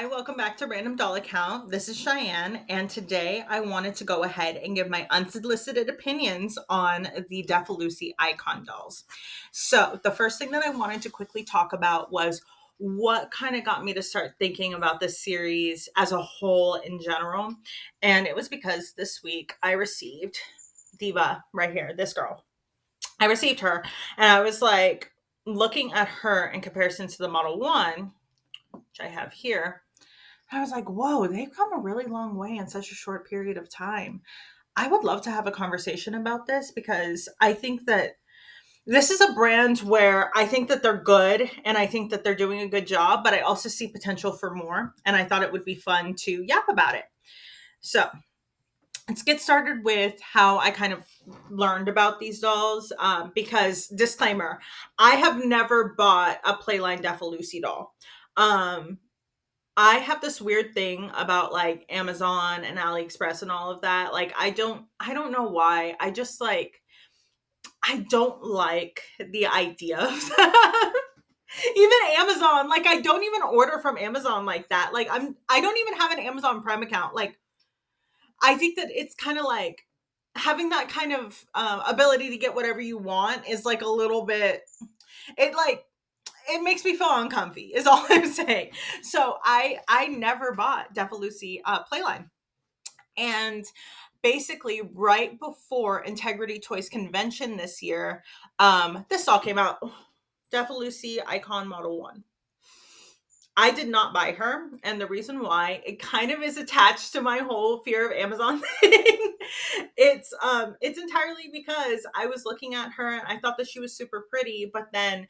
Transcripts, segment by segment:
Hi, welcome back to Random Doll Account. This is Cheyenne, and today I wanted to go ahead and give my unsolicited opinions on the Defa icon dolls. So, the first thing that I wanted to quickly talk about was what kind of got me to start thinking about this series as a whole in general. And it was because this week I received Diva right here, this girl. I received her, and I was like looking at her in comparison to the Model 1, which I have here. I was like, whoa, they've come a really long way in such a short period of time. I would love to have a conversation about this because I think that this is a brand where I think that they're good and I think that they're doing a good job, but I also see potential for more. And I thought it would be fun to yap about it. So let's get started with how I kind of learned about these dolls. Because, disclaimer, I have never bought a Playline Defa doll. Um, I have this weird thing about like Amazon and AliExpress and all of that. Like I don't know why. I don't like the idea of that. Even Amazon, like I don't even order from Amazon like that. I don't even have an Amazon Prime account. Like I think that it's kind of like having that kind of ability to get whatever you want is like a little bit it like it makes me feel uncomfy is all I'm saying. So I never bought Defalucy Playline. And basically right before Integrity Toys Convention this year, this all came out. Defalucy Icon Model 1. I did not buy her, and the reason why, it kind of is attached to my whole fear of Amazon thing. It's entirely because I was looking at her and I thought that she was super pretty, but then,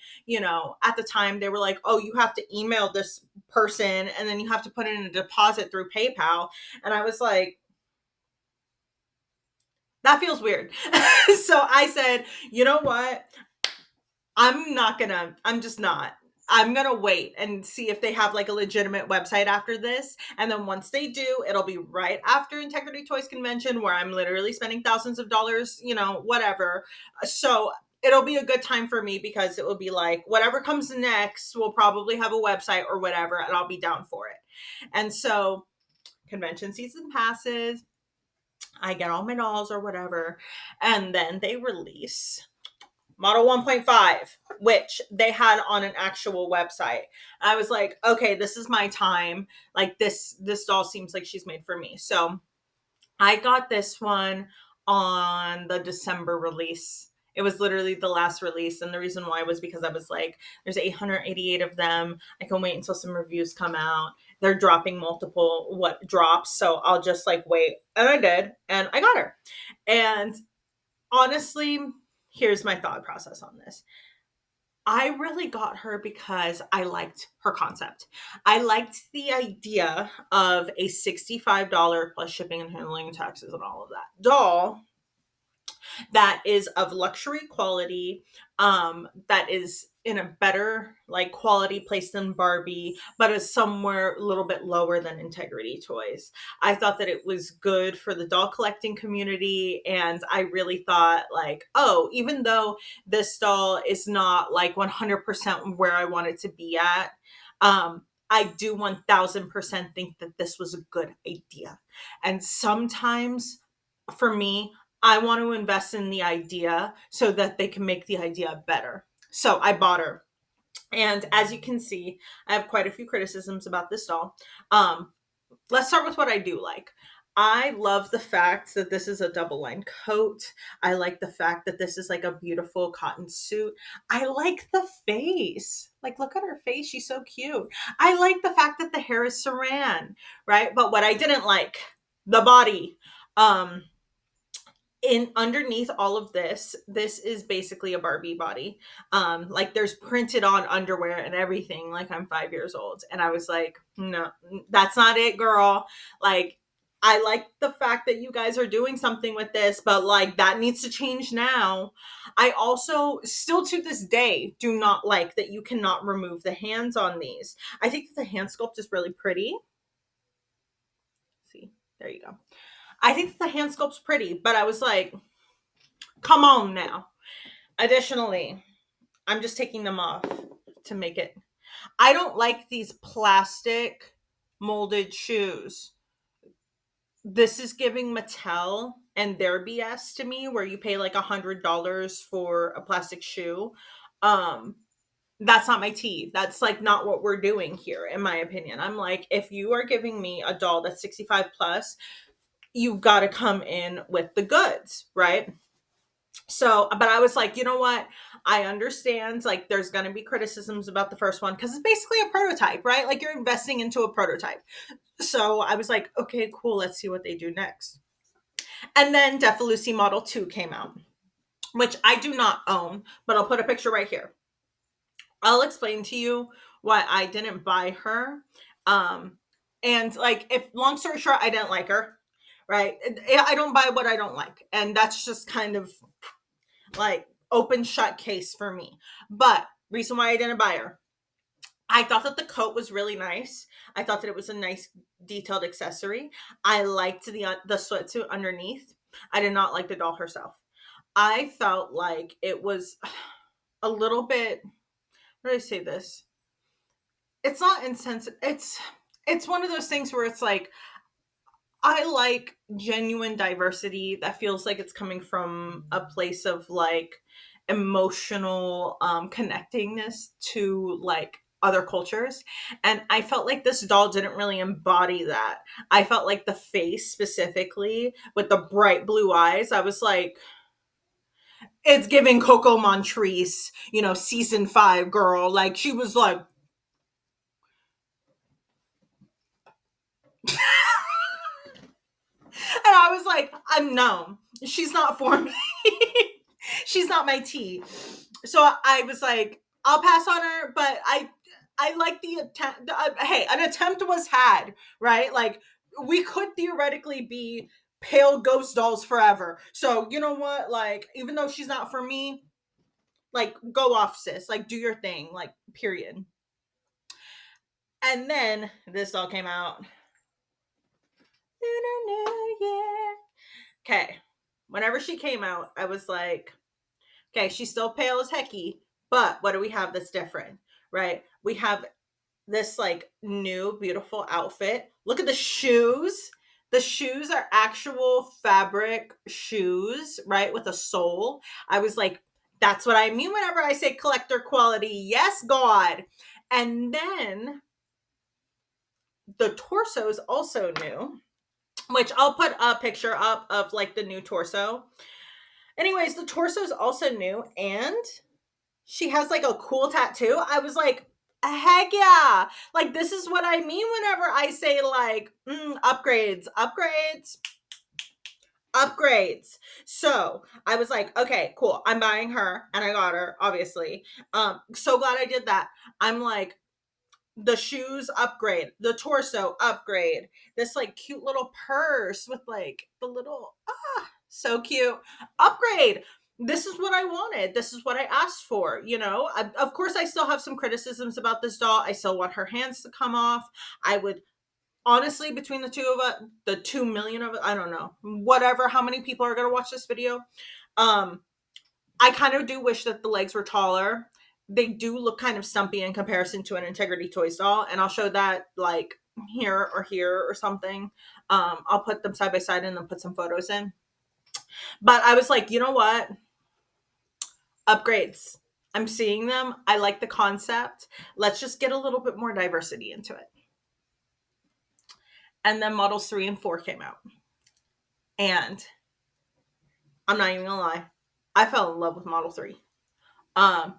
at the time they were like, "Oh, you have to email this person and then you have to put in a deposit through PayPal." And I was like, that feels weird. So I said, "You know what? I'm just not. I'm gonna wait and see if they have like a legitimate website after this. And then once they do, it'll be right after Integrity Toys Convention where I'm literally spending thousands of dollars, whatever. So it'll be a good time for me because it will be like whatever comes next will probably have a website or whatever, and I'll be down for it." And so convention season passes, I get all my dolls or whatever, and then they release Model 1.5, which they had on an actual website. I was like, okay, this is my time. Like this doll seems like she's made for me. So I got this one on the December release. It was literally the last release. And the reason why was because I was like, there's 888 of them. I can wait until some reviews come out. They're dropping multiple drops. So I'll just like wait. And I did. And I got her. And honestly, here's my thought process on this. I really got her because I liked her concept. I liked the idea of a $65 plus shipping and handling and taxes and all of that doll that is of luxury quality, that is in a better like quality place than Barbie, but is somewhere a little bit lower than Integrity Toys. I thought that it was good for the doll collecting community, and I really thought like, oh, even though this doll is not like 100% where I want it to be at, I do 1000% think that this was a good idea. And sometimes for me, I want to invest in the idea so that they can make the idea better. So I bought her. And as you can see, I have quite a few criticisms about this doll. Let's start with what I do like. I love the fact that this is a double line coat. I like the fact that this is like a beautiful cotton suit. I like the face. Like, look at her face. She's so cute. I like the fact that the hair is saran, right? But what I didn't like, the body. In underneath all of this is basically a Barbie body. Like there's printed on underwear and everything, like I'm 5 years old. And I was like, no, that's not it, girl. Like, I like the fact that you guys are doing something with this, but like that needs to change now. I also still to this day do not like that you cannot remove the hands on these. I think that the hand sculpt is really pretty. See, there you go. I think the hand sculpt's pretty, but I was like, come on now. Additionally, I'm just taking them off to make it. I don't like these plastic molded shoes. This is giving Mattel and their BS to me, where you pay like $100 for a plastic shoe. Um, that's not my tea. That's like not what we're doing here, in my opinion. I'm like, if you are giving me a doll that's 65 plus, you've got to come in with the goods, right? So, but I was like, you know what? I understand, like, there's going to be criticisms about the first one because it's basically a prototype, right? Like, you're investing into a prototype. So I was like, okay, cool. Let's see what they do next. And then Defa Lucy Model 2 came out, which I do not own, but I'll put a picture right here. I'll explain to you why I didn't buy her. Um, and like, if long story short, I didn't like her, right? I don't buy what I don't like. And that's just kind of like open shut case for me. But reason why I didn't buy her, I thought that the coat was really nice. I thought that it was a nice detailed accessory. I liked the sweatsuit underneath. I did not like the doll herself. I felt like it was a little bit, how do I say this? It's not insensitive. It's one of those things where it's like, I like genuine diversity that feels like it's coming from a place of like emotional connectingness to like other cultures. And I felt like this doll didn't really embody that. I felt like the face specifically with the bright blue eyes, I was like, it's giving Coco Montrese, season 5 girl. Like she was like, and I was like, I'm no, she's not for me. She's not my tea. So I was like, I'll pass on her, but I like the attempt. Hey, an attempt was had, right? Like we could theoretically be pale ghost dolls forever. So you know what? Like even though she's not for me, like go off, sis. Like do your thing. Like period. And then this all came out. Yeah. Okay. Whenever she came out, I was like, okay, she's still pale as hecky, but what do we have that's different? Right? We have this like new beautiful outfit. Look at the shoes. The shoes are actual fabric shoes, right? With a sole. I was like, that's what I mean whenever I say collector quality. Yes, God. And then the torso is also new, which I'll put a picture up of like the new torso. Anyways, the torso is also new and she has like a cool tattoo. I was like, heck yeah. Like, this is what I mean whenever I say, like, upgrades, upgrades, upgrades. So I was like, okay, cool. I'm buying her. And I got her, obviously. So glad I did that. I'm like, the shoes upgrade, the torso upgrade, this like cute little purse with like the little so cute upgrade. This is what I wanted. This is what I asked for. Of course, I still have some criticisms about this doll. I still want her hands to come off. I would honestly, between the two of us, the 2 million of it, I don't know, whatever, how many people are gonna watch this video. Um, I kind of do wish that the legs were taller. They do look kind of stumpy in comparison to an Integrity Toys doll, and I'll show that like here or something. I'll put them side by side and then put some photos in. But I was like, you know what? Upgrades. I'm seeing them. I like the concept. Let's just get a little bit more diversity into it. And then models 3 and 4 came out. And I'm not even gonna lie, I fell in love with model 3. Um,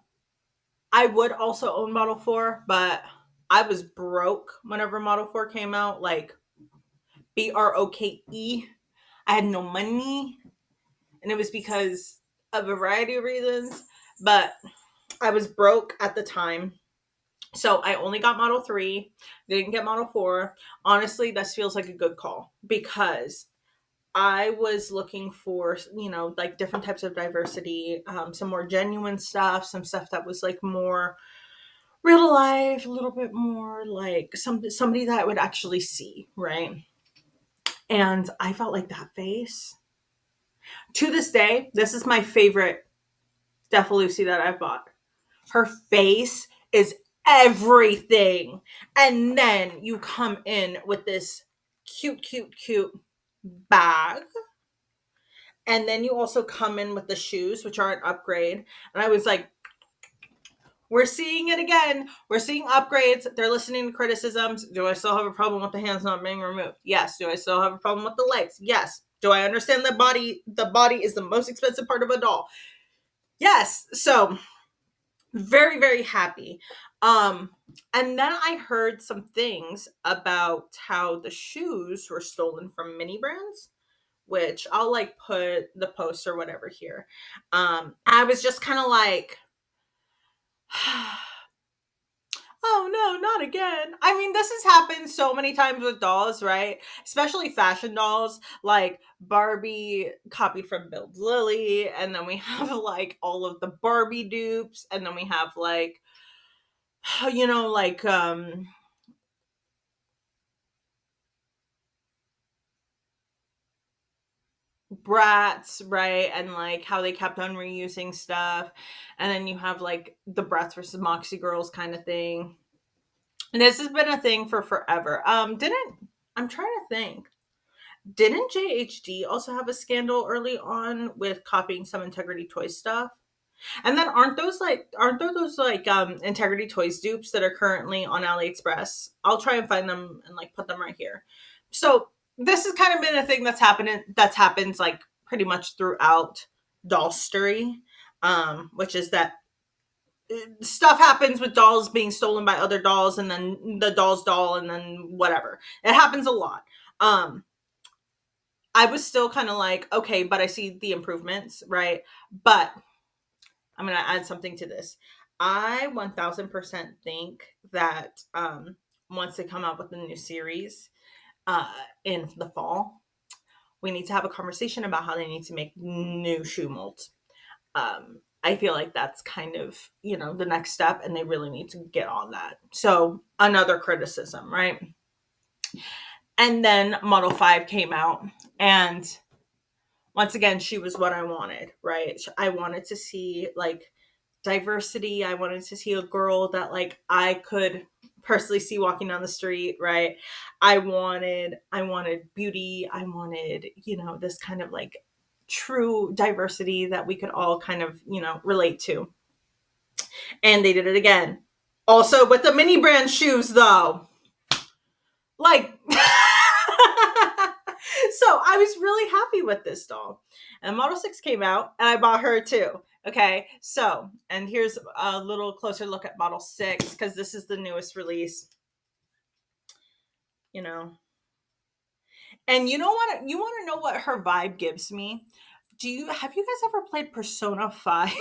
I would also own Model 4, but I was broke whenever Model 4 came out. Like, BROKE. I had no money. And it was because of a variety of reasons. But I was broke at the time. So I only got Model 3. Didn't get Model 4. Honestly, this feels like a good call. Because I was looking for, like different types of diversity. Some more genuine stuff. Some stuff that was like more real life, a little bit more like somebody that I would actually see, right? And I felt like that face. To this day, this is my favorite Defa Lucy that I've bought. Her face is everything. And then you come in with this cute, cute, cute bag. And then you also come in with the shoes, which are an upgrade. And I was like, we're seeing it again. We're seeing upgrades. They're listening to criticisms. Do I still have a problem with the hands not being removed? Yes. Do I still have a problem with the legs? Yes. Do I understand the body is the most expensive part of a doll? Yes. So very, very happy. Um, and then I heard some things about how the shoes were stolen from mini brands, which I'll like put the post or whatever here. I was just kind of like, oh no, not again. I mean, this has happened so many times with dolls, right? Especially fashion dolls, like Barbie copied from Build Lily, and then we have like all of the Barbie dupes, and then we have like, like brats, right? And like how they kept on reusing stuff. And then you have like the Bratz versus Moxie Girls kind of thing. And this has been a thing for forever. Didn't I'm trying to think. Didn't JHD also have a scandal early on with copying some Integrity Toy stuff? And then aren't there those like Integrity Toys dupes that are currently on AliExpress? I'll try and find them and like put them right here. So this has kind of been a thing that's happened like pretty much throughout dollstery, which is that stuff happens with dolls being stolen by other dolls, and then the doll's doll, and then whatever. It happens a lot. Um, I was still kind of like, okay, but I see the improvements, right? But I'm going to add something to this. I 1000% think that once they come out with a new series uh, in the fall, we need to have a conversation about how they need to make new shoe molds. I feel like that's kind of, the next step, and they really need to get on that. So, another criticism, right? And then Model 5 came out, and once again, she was what I wanted, right? I wanted to see like diversity. I wanted to see a girl that like I could personally see walking down the street, right? I wanted beauty. I wanted, this kind of like true diversity that we could all kind of, relate to. And they did it again. Also with the mini brand shoes though. Like so I was really happy with this doll. And Model 6 came out and I bought her too. Okay, so, and here's a little closer look at Model 6 because this is the newest release, you know. And you want to know what her vibe gives me? Have you guys ever played Persona 5?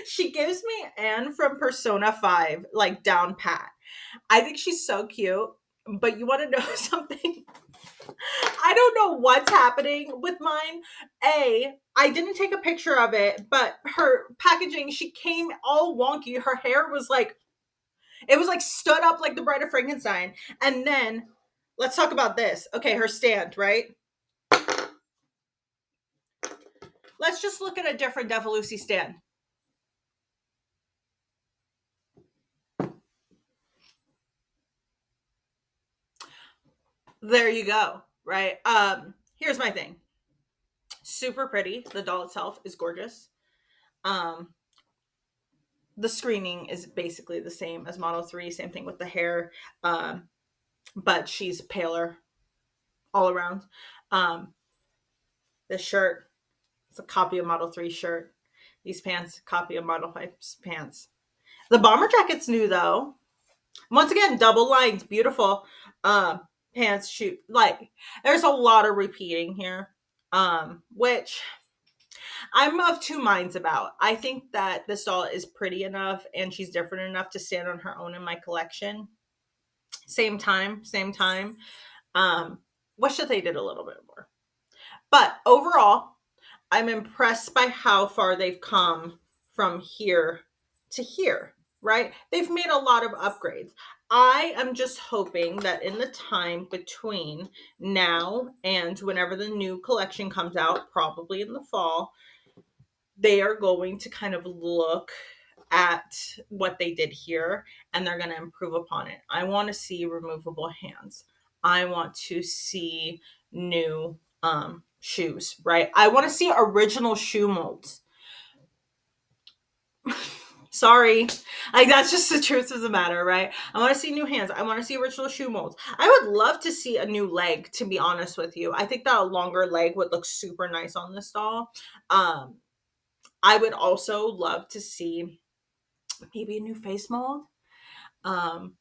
She gives me Anne from Persona 5 like down pat. I think she's so cute, but you want to know something? I don't know what's happening with mine. I didn't take a picture of it, but her packaging, she came all wonky. Her hair was like, it was like stood up like the Bride of Frankenstein. And then, let's talk about this. Okay, her stand, right? Let's just look at a different Defalusi stand. There you go, right? Here's my thing. Super pretty. The doll itself is gorgeous. Um, the screening is basically the same as Model 3, same thing with the hair. But she's paler all around. Um, this shirt, it's a copy of Model 3 shirt. These pants, copy of Model 5's pants. The bomber jacket's new though. Once again, double lines, beautiful. Pants, shoot, like there's a lot of repeating here. Which I'm of two minds about. I think that this doll is pretty enough and she's different enough to stand on her own in my collection. Same time. Wish that they did a little bit more. But overall, I'm impressed by how far they've come from here to here, right? They've made a lot of upgrades. I am just hoping that in the time between now and whenever the new collection comes out, probably in the fall, they are going to kind of look at what they did here and they're going to improve upon it. I want to see removable hands. I want to see new shoes, right? I want to see original shoe molds. Sorry. Like, that's just the truth of the matter, right? I want to see new hands. I want to see original shoe molds. I would love to see a new leg, to be honest with you. I think that a longer leg would look super nice on this doll. Um, I would also love to see maybe a new face mold. Um,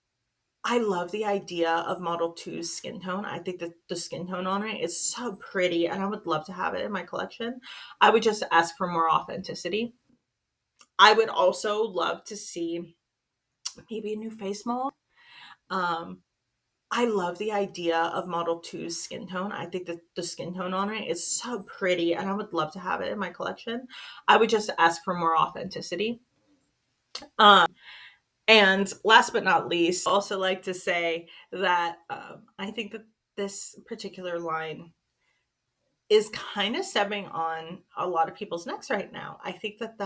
I love the idea of Model Two's skin tone. I think that the skin tone on it is so pretty, and I would love to have it in my collection. I would just ask for more authenticity. I would also love to see maybe a new face mold. Um, I love the idea of Model Two's skin tone. I think that the skin tone on it is so pretty, and I would love to have it in my collection. I would just ask for more authenticity. And last but not least, I also like to say that I think that this particular line is kind of stepping on a lot of people's necks right now. I think that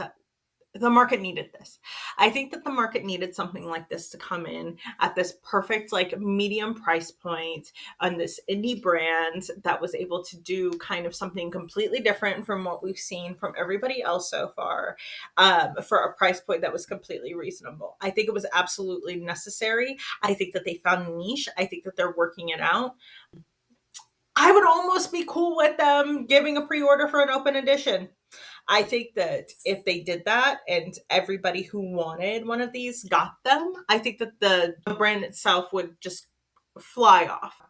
the market needed this. I think that the market needed something like this to come in at this perfect, like, medium price point on this indie brand that was able to do kind of something completely different from what we've seen from everybody else so far, for a price point that was completely reasonable. I think it was absolutely necessary. I think that they found a niche. I think that they're working it out. I would almost be cool with them giving a pre-order for an open edition. I think that if they did that and everybody who wanted one of these got them, I think that the brand itself would just fly off.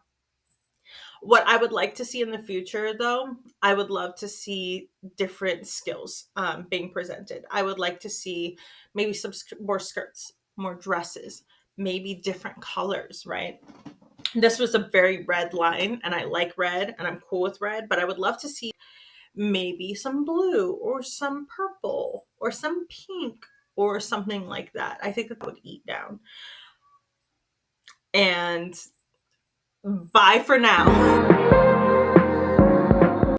What I would like to see in the future, though, I would love to see different skills being presented. I would like to see maybe some more skirts, more dresses, maybe different colors, right? This was a very red line, and I like red, and I'm cool with red, but I would love to see maybe some blue or some purple or some pink or something like that. I think that would eat down. And bye for now.